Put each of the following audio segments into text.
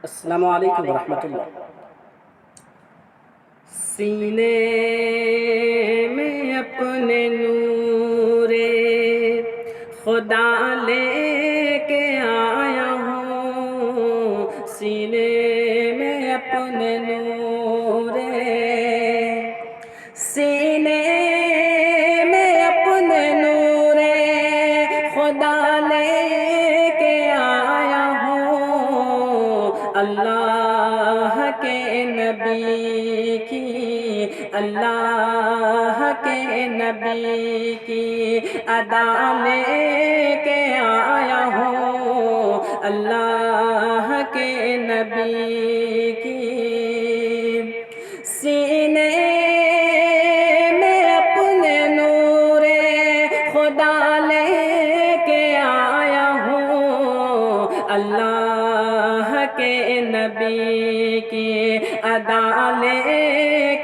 السلام علیکم ورحمۃ اللہ۔ سینے میں اپنے نور خدا لے کے آیا ہوں، سینے میں اپنے نور، سینے میں اپنے نور خدا لے کے آیا ہوں، اللہ کے نبی کی، اللہ کے نبی کی ادا لے کے آیا ہوں، اللہ کے نبی کی۔ سینے میں اپنے نور خدا لے کے آیا ہوں، اللہ کے نبی کی ادا لے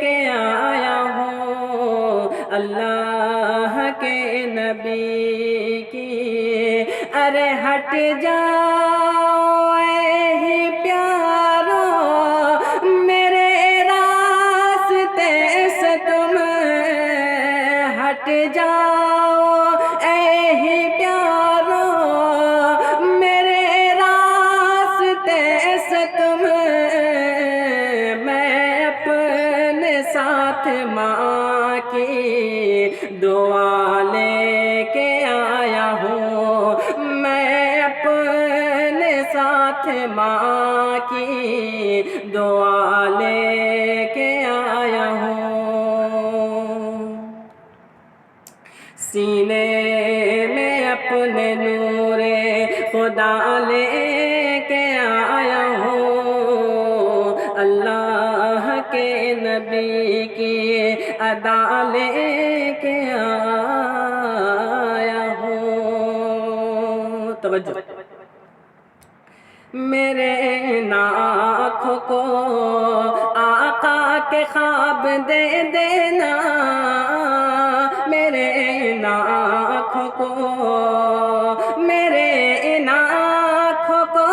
کے آیا ہوں، اللہ کے نبی کی۔ ارے ہٹ جاؤ اے ہی پیارو میرے راستے سے، تم ہٹ جاؤ اے ہی پیارو میرے راستے سے، تم میں اپنے ساتھ ماں کی دعا لے کے آیا ہوں، میں اپنے ساتھ ماں کی دعا لے کے آیا ہوں، سینے میں اپنے نور خدا لے کے آیا ہوں، اللہ کے نبی کی ادا لے کے آیا ہوں۔ توجہ، میرے آنکھوں کو آقا کے خواب دے دینا، میرے آنکھوں کو، میرے آنکھوں کو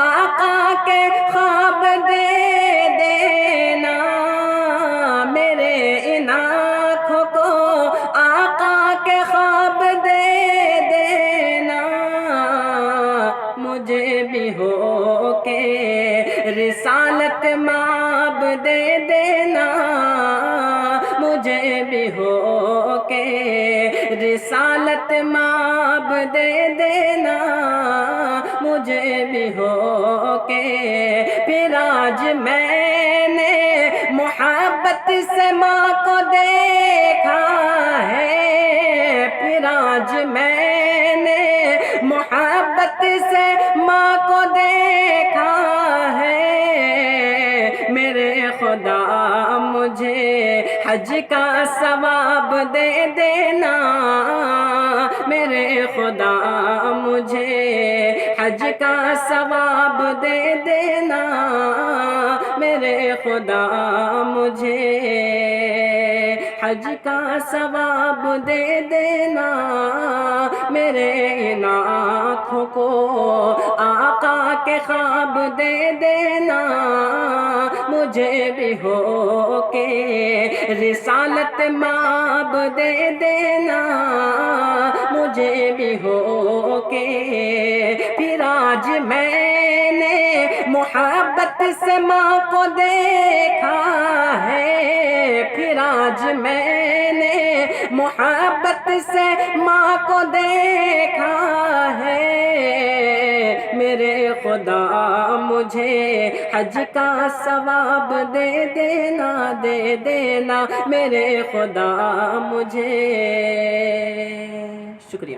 آقا کے خواب دے دینا، میرے آنکھوں کو آقا کے خواب دے دینا، مجھے بھی ہو کے رسالت مآب دے دینا، مجھے بھی ہو کے رسالت مآب دے دینا، مجھے بھی ہو کے۔ پھر آج میں نے محبت سے ماں کو دیکھا ہے، پھر آج میں نے محبت سے ماں کو دیکھا ہے، میرے خدا مجھے حج کا ثواب دے دینا، میرے خدا مجھے حج کا ثواب دے دینا، میرے خدا مجھے حج کا ثواب دے دینا، میرے آنکھوں کو آقا کے خواب دے دینا، مجھے بھی ہو کے رسالت مآب دے دینا، مجھے بھی ہو کے۔ پھر آج میں نے محبت سے ماں کو دیکھا ہے، پھر آج میں نے محبت سے ماں کو دیکھا ہے، میرے خدا مجھے حج کا ثواب دے دینا، دے دینا، میرے خدا مجھے۔ شکریہ۔